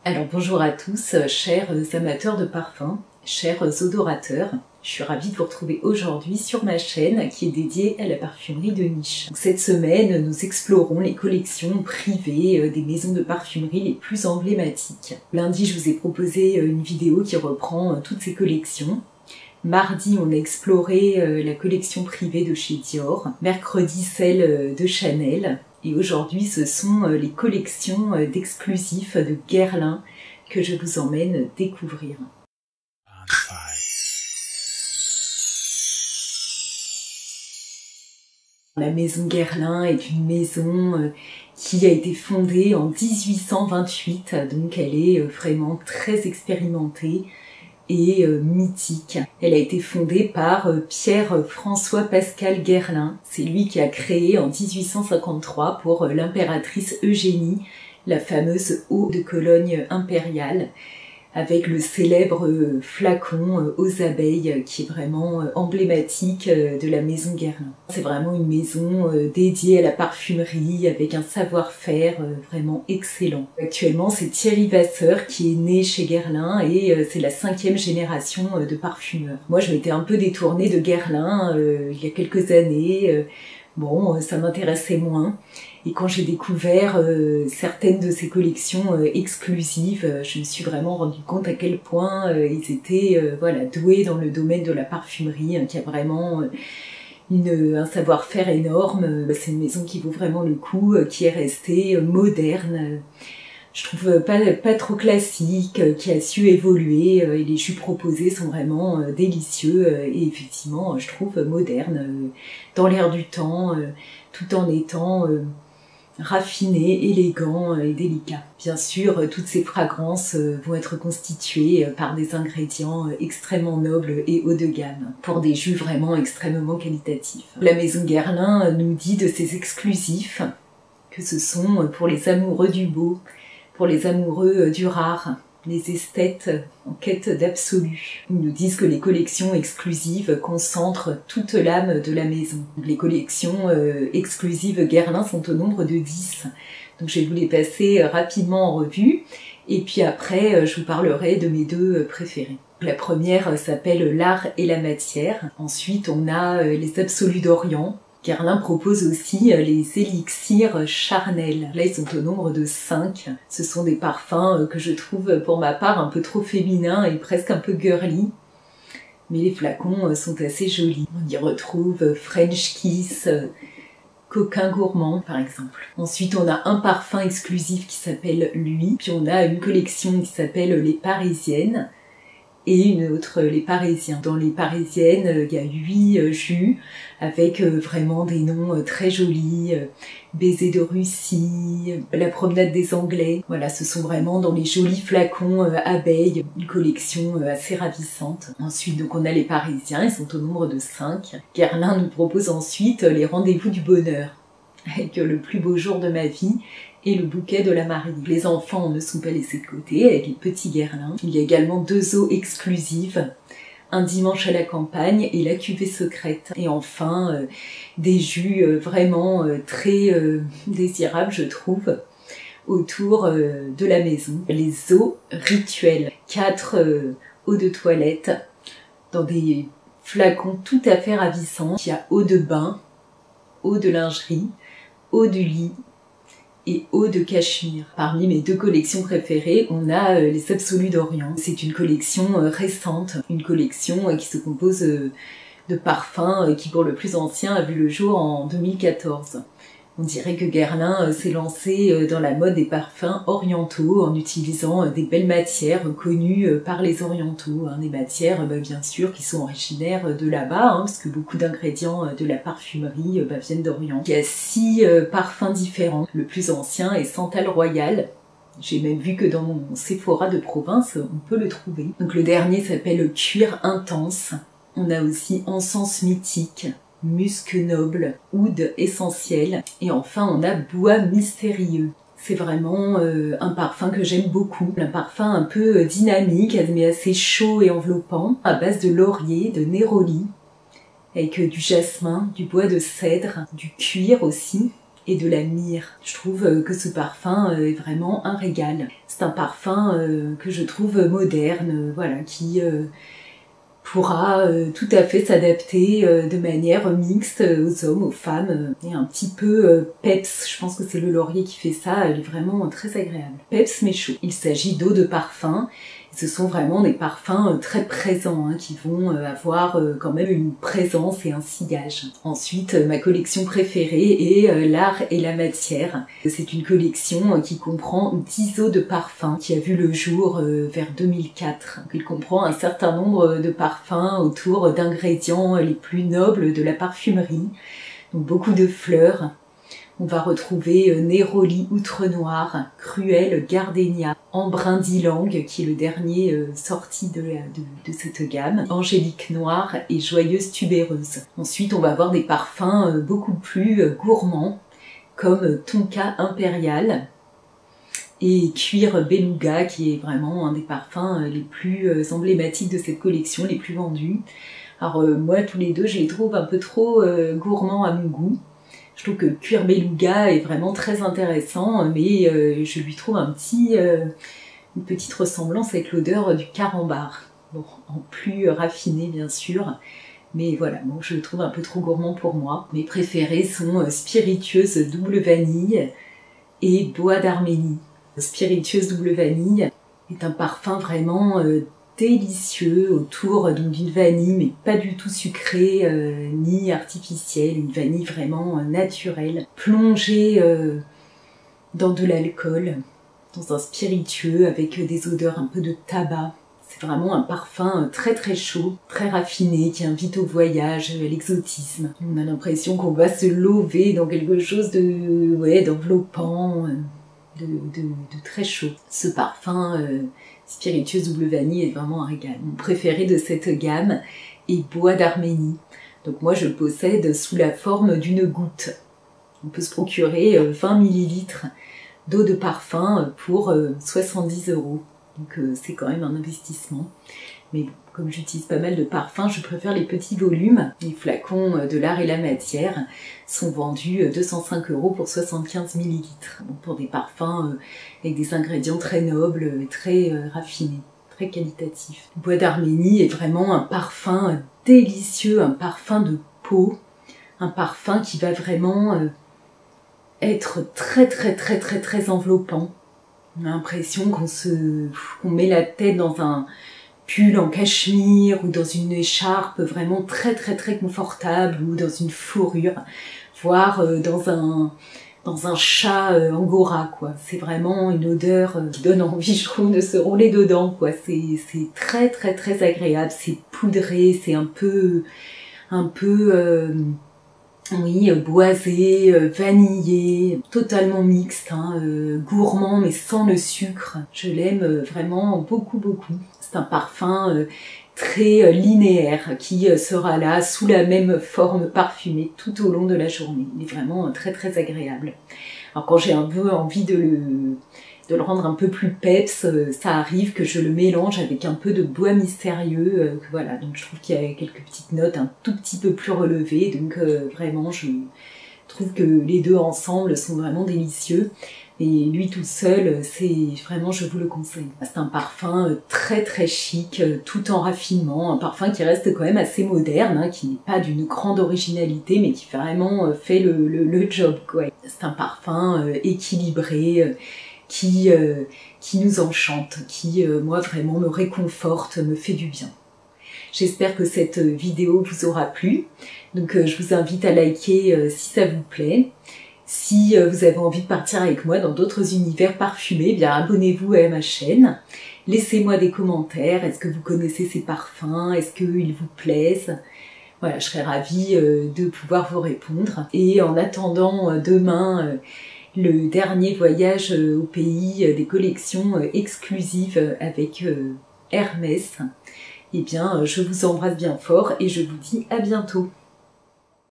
Alors bonjour à tous, chers amateurs de parfums, chers odorateurs. Je suis ravie de vous retrouver aujourd'hui sur ma chaîne qui est dédiée à la parfumerie de niche. Cette semaine, nous explorons les collections privées des maisons de parfumerie les plus emblématiques. Lundi, je vous ai proposé une vidéo qui reprend toutes ces collections. Mardi, on a exploré la collection privée de chez Dior. Mercredi, celle de Chanel. Et aujourd'hui, ce sont les collections d'exclusifs de Guerlain que je vous emmène découvrir. La maison Guerlain est une maison qui a été fondée en 1828, donc elle est vraiment très expérimentée et mythique. Elle a été fondée par Pierre-François Pascal Guerlain. C'est lui qui a créé en 1853 pour l'impératrice Eugénie la fameuse eau de Cologne impériale avec le célèbre flacon aux abeilles qui est vraiment emblématique de la maison Guerlain. C'est vraiment une maison dédiée à la parfumerie avec un savoir-faire vraiment excellent. Actuellement, c'est Thierry Vasseur qui est né chez Guerlain et c'est la 5e génération de parfumeurs. Moi, je m'étais un peu détournée de Guerlain il y a quelques années. Bon, ça m'intéressait moins. Et quand j'ai découvert certaines de ces collections exclusives, je me suis vraiment rendu compte à quel point ils étaient voilà, doués dans le domaine de la parfumerie, qui a vraiment un savoir-faire énorme. C'est une maison qui vaut vraiment le coup, qui est restée moderne. Je trouve pas trop classique, qui a su évoluer et les jus proposés sont vraiment délicieux et effectivement je trouve moderne, dans l'air du temps, tout en étant raffiné, élégant et délicat. Bien sûr, toutes ces fragrances vont être constituées par des ingrédients extrêmement nobles et haut de gamme, pour des jus vraiment extrêmement qualitatifs. La maison Guerlain nous dit de ses exclusifs que ce sont pour les amoureux du beau, pour les amoureux du rare, les esthètes en quête d'absolu. Ils nous disent que les collections exclusives concentrent toute l'âme de la maison. Les collections exclusives Guerlain sont au nombre de 10. Donc je vais vous les passer rapidement en revue. Et puis après, je vous parlerai de mes deux préférées. La première s'appelle L'art et la matière. Ensuite, on a les Absolus d'Orient. Guerlain propose aussi les élixirs charnels. Là, ils sont au nombre de 5. Ce sont des parfums que je trouve, pour ma part, un peu trop féminins et presque un peu girly. Mais les flacons sont assez jolis. On y retrouve French Kiss, Coquin Gourmand, par exemple. Ensuite, on a un parfum exclusif qui s'appelle Lui. Puis on a une collection qui s'appelle Les Parisiennes. Et une autre, les Parisiens. Dans les Parisiennes, il y a 8 jus avec vraiment des noms très jolis. Baiser de Russie, La promenade des Anglais. Voilà, ce sont vraiment dans les jolis flacons abeilles, une collection assez ravissante. Ensuite, donc on a les Parisiens, ils sont au nombre de 5. Guerlain nous propose ensuite les rendez-vous du bonheur, avec le plus beau jour de ma vie et le bouquet de la mariée. Les enfants ne sont pas laissés de côté avec les petits Guerlain. Il y a également 2 eaux exclusives, un dimanche à la campagne et la cuvée secrète. Et enfin, des jus vraiment très désirables, je trouve, autour de la maison. Les eaux rituelles, 4 eaux de toilette dans des flacons tout à fait ravissants. Il y a eau de bain, eau de lingerie, eau du lit et eau de cachemire. Parmi mes 2 collections préférées, on a les Absolus d'Orient. C'est une collection récente, une collection qui se compose de parfums qui pour le plus ancien a vu le jour en 2014. On dirait que Guerlain s'est lancé dans la mode des parfums orientaux en utilisant des belles matières connues par les orientaux. Des matières bien sûr qui sont originaires de là-bas, parce que beaucoup d'ingrédients de la parfumerie viennent d'Orient. Il y a 6 parfums différents. Le plus ancien est Santal Royal. J'ai même vu que dans mon Sephora de province, on peut le trouver. Donc le dernier s'appelle Cuir Intense. On a aussi Encens Mythique, Musc Noble, Oud Essentiel, et enfin on a Bois Mystérieux. C'est vraiment un parfum que j'aime beaucoup, un parfum un peu dynamique, mais assez chaud et enveloppant, à base de laurier, de néroli, avec du jasmin, du bois de cèdre, du cuir aussi, et de la myrrhe. Je trouve que ce parfum est vraiment un régal. C'est un parfum que je trouve moderne, voilà, qui pourra tout à fait s'adapter de manière mixte aux hommes, aux femmes, et un petit peu peps. Je pense que c'est le laurier qui fait ça, elle est vraiment très agréable. Peps mais chaud. Il s'agit d'eau de parfum. Ce sont vraiment des parfums très présents hein, qui vont avoir quand même une présence et un sillage. Ensuite, ma collection préférée est l'art et la matière. C'est une collection qui comprend 10 eaux de parfum qui a vu le jour vers 2004. Il comprend un certain nombre de parfums autour d'ingrédients les plus nobles de la parfumerie. Donc beaucoup de fleurs. On va retrouver Néroli Outre-Noir, Cruel Gardenia, Embrun d'Ylang, qui est le dernier sorti de cette gamme, Angélique Noire et Joyeuse Tubéreuse. Ensuite, on va avoir des parfums beaucoup plus gourmands, comme Tonka Impérial et Cuir Beluga, qui est vraiment un des parfums les plus emblématiques de cette collection, les plus vendus. Alors moi, tous les deux, je les trouve un peu trop gourmands à mon goût. Je trouve que Cuir Beluga est vraiment très intéressant, mais je lui trouve une petite ressemblance avec l'odeur du carambar. Bon, en plus raffiné bien sûr, mais voilà, bon, je le trouve un peu trop gourmand pour moi. Mes préférés sont Spiritueuse Double Vanille et Bois d'Arménie. Spiritueuse Double Vanille est un parfum vraiment délicieux autour d'une vanille mais pas du tout sucrée ni artificielle, une vanille vraiment naturelle, plongée dans de l'alcool, dans un spiritueux avec des odeurs un peu de tabac. C'est vraiment un parfum très très chaud, très raffiné, qui invite au voyage, à l'exotisme. On a l'impression qu'on va se lever dans quelque chose de d'enveloppant, de très chaud. Ce parfum Spiritueuse Double Vanille est vraiment un régal. Mon préféré de cette gamme est Bois d'Arménie. Donc moi je le possède sous la forme d'une goutte. On peut se procurer 20 ml d'eau de parfum pour 70 €. Donc c'est quand même un investissement. Mais bon, comme j'utilise pas mal de parfums, je préfère les petits volumes. Les flacons de l'art et la matière sont vendus 205 € pour 75 ml. Donc pour des parfums avec des ingrédients très nobles et très raffinés, très qualitatifs. Bois d'Arménie est vraiment un parfum délicieux, un parfum de peau, un parfum qui va vraiment être très enveloppant. On a l'impression qu'on met la tête dans un pull en cachemire ou dans une écharpe vraiment très confortable ou dans une fourrure, voire dans un chat angora quoi. C'est vraiment une odeur qui donne envie, je trouve, de se rouler dedans quoi. C'est très agréable, c'est poudré, c'est un peu oui, boisé, vanillé, totalement mixte, hein, gourmand mais sans le sucre. Je l'aime vraiment beaucoup. C'est un parfum très linéaire qui sera là sous la même forme parfumée tout au long de la journée. Il est vraiment très agréable. Alors quand j'ai un peu envie de le rendre un peu plus peps, ça arrive que je le mélange avec un peu de bois mystérieux, voilà, donc je trouve qu'il y a quelques petites notes un tout petit peu plus relevées, donc vraiment je trouve que les deux ensemble sont vraiment délicieux, et lui tout seul, c'est vraiment, je vous le conseille. C'est un parfum très chic, tout en raffinement, un parfum qui reste quand même assez moderne, hein, qui n'est pas d'une grande originalité, mais qui vraiment fait le job, quoi. C'est un parfum équilibré, qui nous enchante, qui, moi, vraiment me réconforte, me fait du bien. J'espère que cette vidéo vous aura plu. Donc, je vous invite à liker si ça vous plaît. Si vous avez envie de partir avec moi dans d'autres univers parfumés, eh bien abonnez-vous à ma chaîne. Laissez-moi des commentaires. Est-ce que vous connaissez ces parfums? Est-ce qu'ils vous plaisent? Voilà, je serais ravie de pouvoir vous répondre. Et en attendant demain, le dernier voyage au pays des collections exclusives avec Hermès, eh bien, je vous embrasse bien fort et je vous dis à bientôt.